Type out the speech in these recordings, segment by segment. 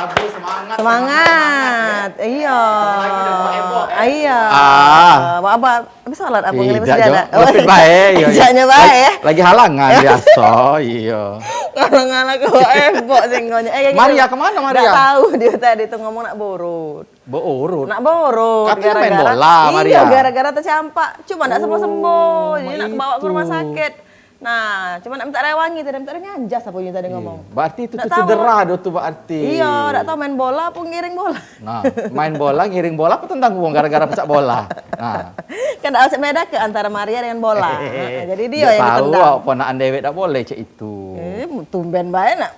Abi semangat. Semangat. Iya. Iya. Apa salat apa ngelih sejadah. Lebih baik. Kerjanya baik. Lagi halangan biasa. Iya. Ngalang-ngalang ke ebok singgonya. Maria kemana Maria? Nggak tahu dia tadi tuh ngomong nak borot. Borot. Nak borot. Katanya main bola Maria. Iya, gara-gara tercampak. Cuma nak sembuh-sembuh. Jadi nak bawa ke rumah sakit. Nah, cuma nak minta rewangi tadi, minta nyanjas apa yang tadi ngomong. Berarti itu cedera do tuh berarti. Iya, enggak tahu main bola apa ngiring bola. Nah, main bola, ngiring bola apa tentang uang gara-gara pecah bola. Nah, kan ada beda ke antara Maria dengan bola. Nah, jadi dia yang tahu ditendang. ponakan dewek tak boleh cek itu. Tumben bae nak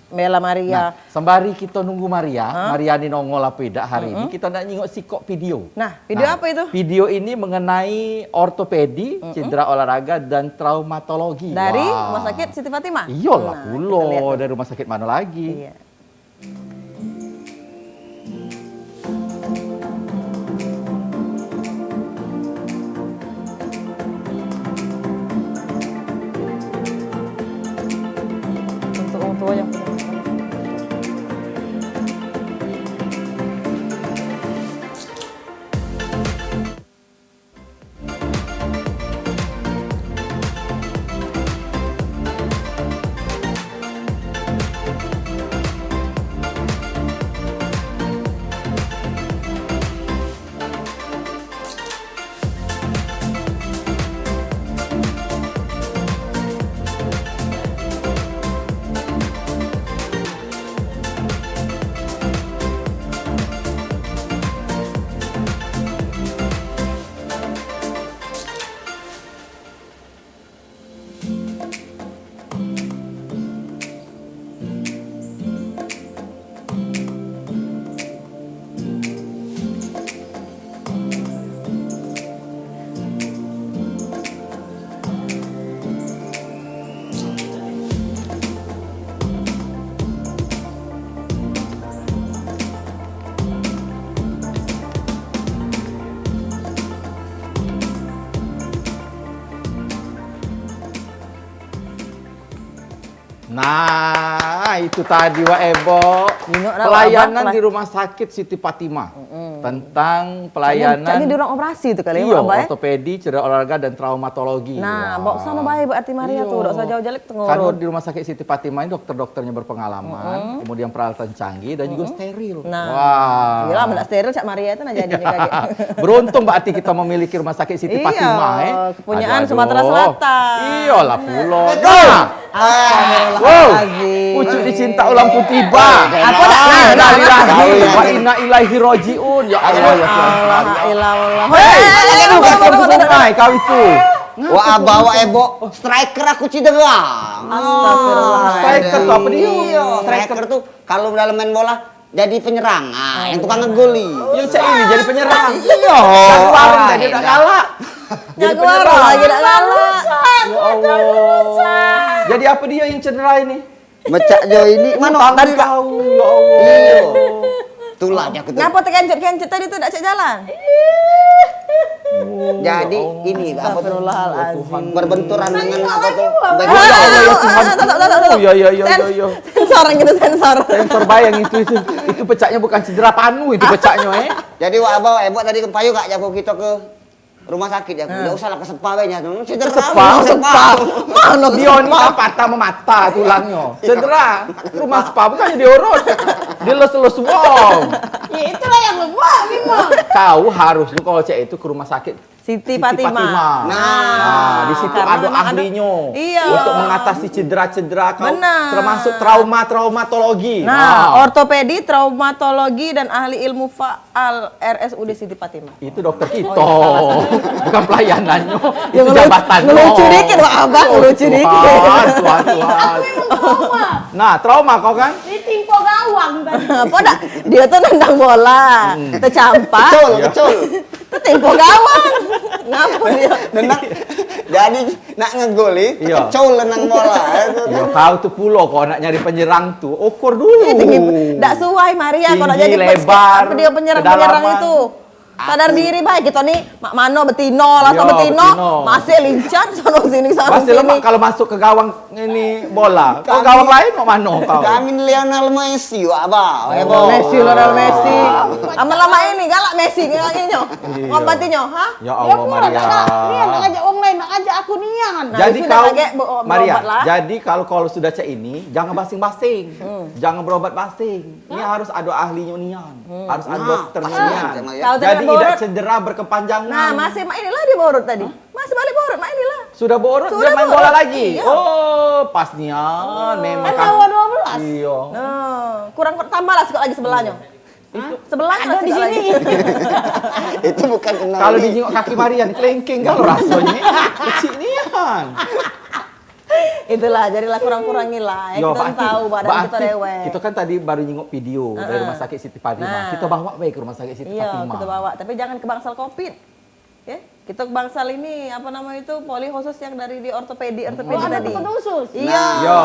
Mela Maria. Nah, sembari kita nunggu Maria, Maria ini nongol apa tidak hari ini, kita nak nyingok sikok video. Nah, video apa itu? Video ini mengenai ortopedi, cedera olahraga, dan traumatologi. Dari Rumah Sakit Siti Fatimah? Iyalah pulo, dari rumah sakit mana lagi? Iya. Untuk orang tua yang punya Nah, itu tadi Wak Ebo. Pelayanan di Rumah Sakit Siti Fatimah. Tentang pelayanan. Ini di ruang operasi itu kali ya, ortopedi, cedera olahraga, dan traumatologi. Nah, bawa sana baik berarti Maria tuh, enggak usah jauh-jauh tengurut. Karena di Rumah Sakit Siti Fatimah ini dokter-dokternya berpengalaman, kemudian peralatan canggih dan juga steril. Nah, wah. Gila, enggak steril Cak Maria itu nah jadi kaget. Beruntung berarti kita memiliki Rumah Sakit Siti Fatimah. Kepunyaan Sumatera Selatan. Iyalah pulau. Astagfirullahaladzim. Pucuk dicinta ulang putih ba. Apa dah? Wa inna ilaihi rojiun. Ya Allah ya Tuhan. Ilallah. Hei, kau itu. Wah, bawa Ebo, striker aku cedera. Astagfirullahaladzim. Striker tuh apa dia? Iya, striker tuh kalau dalam main bola jadi penyerang. Yang tukang ngegoli. Yo cak ini jadi penyerang. Iya. Jagoan tadi udah kalah. Jadi penyerang lagi udah kalah. Ya Allah. Jadi apa dia yang cedera ini? Becak Jo ini mana tadi kau? Ya Allah. Iya. Itulah dia aku tuh. Ngapa terkencet tadi tuh enggak cek jalan? Jadi ini apa tuh? Astagfirullahaladzim. Berbenturan dengan apa tuh? Iya. Sensor gitu, sensor. Sensor bayang itu pecahnya bukan cedera panu itu pecahnya Jadi wah bawa Ebo tadi ke payu gak jago kita ke rumah sakit ya. Enggak usah lah ke sepa we nya. Cedera sepa. Mana dia ini kan patah memata tulangnya. Cedera. Rumah spa bukannya diurut. Dilus-lus wong. Ya itulah yang lemah memang. Kau harusnya kalau cek itu ke rumah sakit Siti Fatimah. Nah, di situ ada ahlinya. Iya. Untuk mengatasi cedera-cedera kau. Benar. Termasuk traumatologi. Nah, ortopedi, traumatologi dan ahli ilmu faal RSUD Siti Fatimah. Itu dokter kita. Bukan pelayanannya. Itu Yang jabatannya. ngelucu dikit, Wak Abang, ngelucu dikit. Tuhan. Nah, trauma kau kan? Ditimpo gawang tadi. Apa dah? Dia tuh nendang bola, tercampak. Kecul. Tempo gawang. Ngapa dia? Nendang. Jadi nak ngegoli, Iya. kecul nendang bola. Ya kau tuh pulau kau nak nyari penyerang tuh ukur dulu. Nggak suai Maria kalau Tinggi, jadi lebar, dia penyerang kedalaman. itu. Sadar diri baik kita nih mak mano betino lah Iya, betino betino. masih lincah sono sini Pasti sini. lemak kalau masuk ke gawang ini bola. Kau gawang lain mau mana kau? Kami Lionel Messi, Wak Ba. Lionel Messi. Lama-lama ini galak Messi nganginyo. Ngobatinyo, ha? Ya Ya Allah pula Maria. Dia nak ajak orang lain, nak ajak aku nian. Nah, Jadi sudah kau kaget, Maria, berobat lah. jadi kalau sudah cek ini jangan basing-basing. Jangan berobat basing. Ini harus ada ahlinya nian. Harus ada dokternya pasti nian. ada, Maria. Kau Jadi tengah tidak borot. cedera berkepanjangan. Nah, masih mak inilah dia borot tadi. Masih balik borot mak inilah. Sudah borot Sudah dia main borot. bola lagi. Iya. Oh, pas nian memang. Kan lawan 12. Iya. Nah, kurang tambah lah sekali lagi sebelahnya. Itu sebelahnya Ada di sini. Itu bukan kenal. Kalau dijenguk kaki Marian kelengking kalau rasanya. Kecil nian. Itulah, jadilah kurang-kurangin lah. Yo, Kita tahu badan kita rewel. kita kan tadi baru nyengok video dari Rumah Sakit Siti Fatimah. Nah. Kita bawa baik ke Rumah Sakit Siti Iya, Fatimah. kita bawa. Tapi jangan ke bangsal Covid. Ya, kita ke bangsal ini apa namanya itu poli khusus yang dari di ortopedi Oh, ada tadi. tukang khusus. Iya. Yo,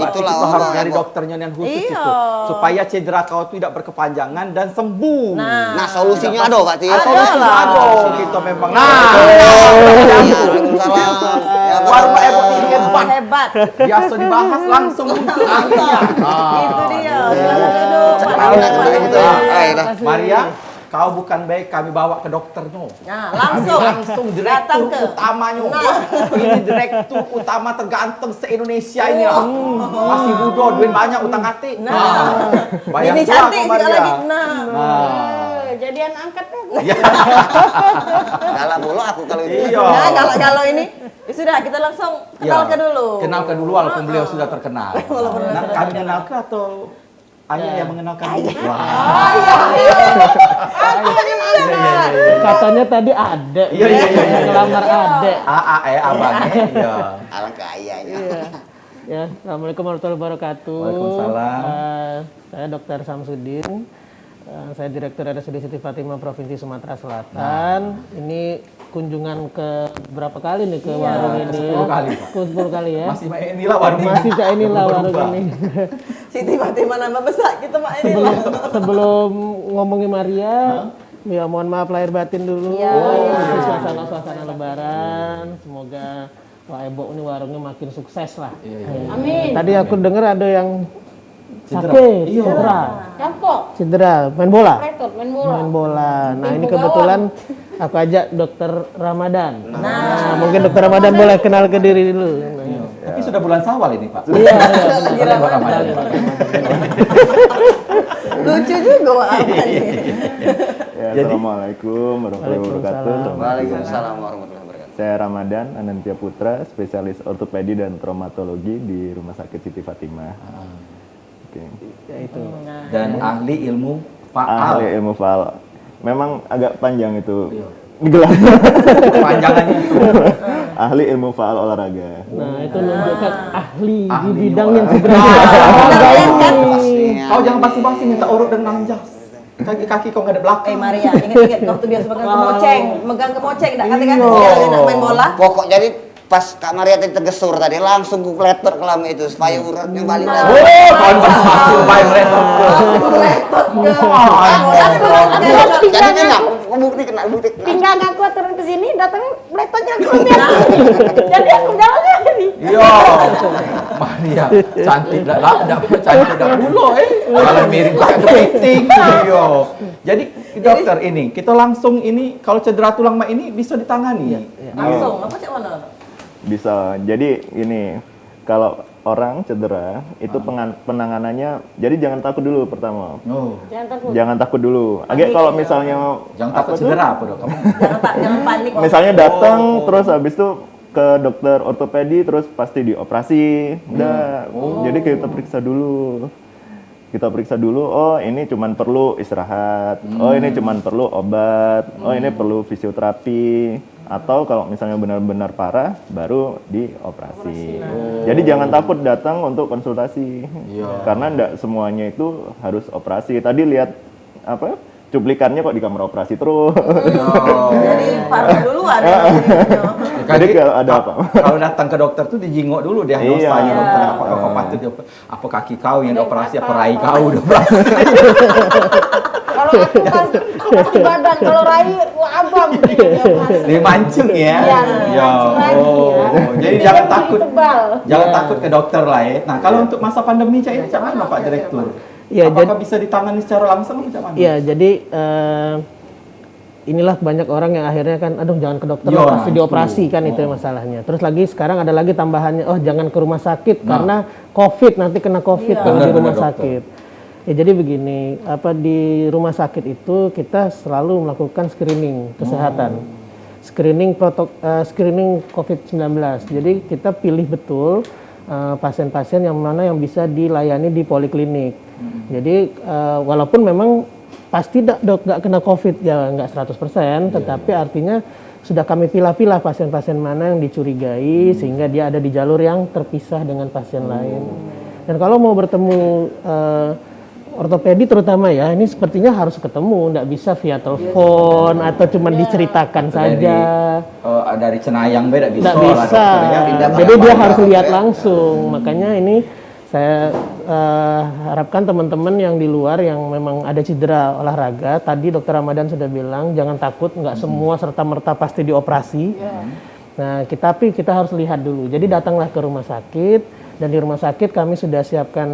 itulah itu harus orang nyari yang- dokternya yang khusus Iya. itu supaya cedera kau tidak berkepanjangan dan sembuh. Nah, solusinya ada Pak Ti. Ah, solusinya Ada ada lah. kita memang. Iya, Waalaikumsalam. Ya, Warung Pak. Ebot ini hebat. Hebat. Biasa dibahas langsung muncul ahlinya. Itu dia. Silakan duduk. Pak. Tahu dah, kita gitu. Ah, ya dah. Maria, kau bukan baik kami bawa ke dokternya. Nah, langsung. Langsung Datang direktur ke. utamanya. Nah. Ini direktur utama terganteng se-Indonesia ini. Masih muda, duit banyak utang hati. Nah. Bayang Ini pula cantik kau, sekali Maria. lagi. Nah. Jadian angkat dah. Galak mulu aku kalau itu. Iya. Nah, kalau ini ya sudah kita langsung kenalkan dulu. Kenalkan dulu walaupun beliau sudah terkenal. Walaupun Nah, sudah kami terkenal. kenalkan atau Ayah yang mengenalkan? Wah. Katanya tadi ada. Iya, iya, iya, iya. Ngelamar ada. Abangnya. Iya. Alangkah ayahnya. Ya, Assalamualaikum warahmatullahi wabarakatuh. Waalaikumsalam. Saya Dr. Samsudin. Saya Direktur RSUD Siti Fatimah Provinsi Sumatera Selatan. Ini kunjungan ke berapa kali nih ke warung ini? 10 kali, Pak. Ke 10 kali ya. Masih main inilah warung ini. Masih cak inilah warung Berubah. ini. Siti Fatimah nambah besar kita mak ini lah. Sebelum ngomongin Maria, ya mohon maaf lahir batin dulu. Iya. Suasana lebaran, semoga Wah Ebo ini warungnya makin sukses lah. Amin. Tadi aku dengar ada yang Cedera. sakit, Iya. cedera, main bola. Rektor main bola. Main bola. Nah ini Info kebetulan aku ajak Dokter Ramadan. Nah, mungkin Dokter Ramadan boleh kenal ke diri dulu. Tapi sudah bulan Syawal ini, Pak. Iya, Lagi Ramadan. Lucu juga Wak Ahmad ini. Ya, Assalamualaikum warahmatullahi wabarakatuh. Waalaikumsalam warahmatullahi wabarakatuh. Saya Ramadan Anantia Putra, spesialis ortopedi dan traumatologi di Rumah Sakit Siti Fatimah. Oke. ya itu. Dan ahli ilmu faal. Ahli ilmu faal. Memang agak panjang itu gelar. Panjangannya itu. Ahli ilmu faal olahraga. Nah itu menunjukkan ahli di Ahli bidang yang olahraga. sebenarnya. Kan? Kau jangan basi-basi minta urut dan nanjas. Kaki-kaki kau nggak ada belakang. Maria, ingat-ingat waktu dia megang kemoceng, enggak kata-kata dia nak main bola. Pokok jadi pas Kak Maria tadi tergesur tadi langsung ku kletot ke lama itu supaya uratnya balik lagi. Oh, kawan basi-basi main laptop. Jadi kena, aku bukti kena bukti. Tinggal nggak kuat turun ke sini, datang letotnya keluar. Jadi aku jalan lagi. Iya. Maria, cantik dah, cantik dah pula Kalau miring pakai kepiting. Iya. Jadi dokter ini, kita langsung ini kalau cedera tulang mak ini bisa ditangani. Langsung, apa cek mana? Bisa. Jadi ini kalau orang cedera itu penanganannya, jadi jangan takut dulu pertama. Oh. Jangan takut. Jangan takut dulu. Agak kalau misalnya Jangan takut apa tuh? cedera apa dok kamu? Jangan panik. Misalnya datang terus habis itu ke dokter ortopedi terus pasti dioperasi. Udah. Jadi kita periksa dulu. Kita periksa dulu, oh ini cuman perlu istirahat. Oh ini cuman perlu obat. Oh ini perlu fisioterapi. Atau kalau misalnya benar-benar parah baru dioperasi. Jadi jangan takut datang untuk konsultasi. Karena enggak semuanya itu harus operasi. Tadi lihat apa? Cuplikannya kok di kamar operasi terus. Jadi parah duluan. Jadi kalau ada apa? Kalau datang ke dokter tuh dijingok dulu diagnosanya Iya. dokter apa patut apa kaki kau yang dioperasi apa rai kau dioperasi. Kalau aku pasti badan, kalau Rai abang gitu dia pasti. Dimancung ya. Iya, Ya. dimancung lagi Oh. ya. Jadi Dia jangan lebih takut. tebal. Jangan takut ke dokter lah ya. Nah, kalau untuk masa pandemi Cak ini macam mana Pak Direktur? Ya, Apakah bisa ditangani secara langsung atau macam mana? Iya, jadi inilah banyak orang yang akhirnya kan, aduh jangan ke dokter, Iya, lah, pasti itu. dioperasi kan itu masalahnya. Terus lagi sekarang ada lagi tambahannya, oh jangan ke rumah sakit karena COVID, nanti kena COVID kalau di Benar, rumah benar, sakit. Ya jadi begini, di rumah sakit itu kita selalu melakukan screening kesehatan. Screening COVID-19. Jadi kita pilih betul pasien-pasien yang mana yang bisa dilayani di poliklinik. Jadi walaupun memang pasti dok nggak kena COVID ya nggak 100%, tetapi artinya sudah kami pilah-pilah pasien-pasien mana yang dicurigai sehingga dia ada di jalur yang terpisah dengan pasien lain. Dan kalau mau bertemu ortopedi terutama ya, ini sepertinya harus ketemu, nggak bisa via telepon atau cuma diceritakan saja. Dari Cenayang beda bisa Nggak lah bisa. dokter ya. Jadi dia harus lihat langsung. Makanya ini saya harapkan teman-teman yang di luar yang memang ada cedera olahraga, tadi Dokter Ramadan sudah bilang jangan takut, nggak semua serta-merta pasti dioperasi. Nah, tapi kita harus lihat dulu. Jadi datanglah ke rumah sakit, dan di rumah sakit kami sudah siapkan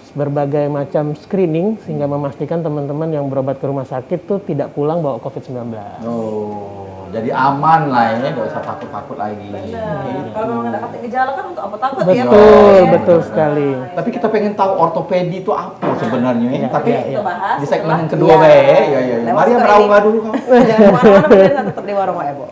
berbagai macam screening sehingga memastikan teman-teman yang berobat ke rumah sakit tuh tidak pulang bawa COVID-19. Oh, jadi aman lah ya, nggak usah takut-takut lagi. Kalau memang ada gejala kan untuk apa takut ya? Betul, betul sekali. Tapi kita pengen tahu ortopedi itu apa sebenarnya ya. Tapi Kita bahas di segmen yang setelah- kedua Iya. ya. Lewat Mari suka berau ini. dulu kau. Jangan kemana-mana, tetap di warung Ebo.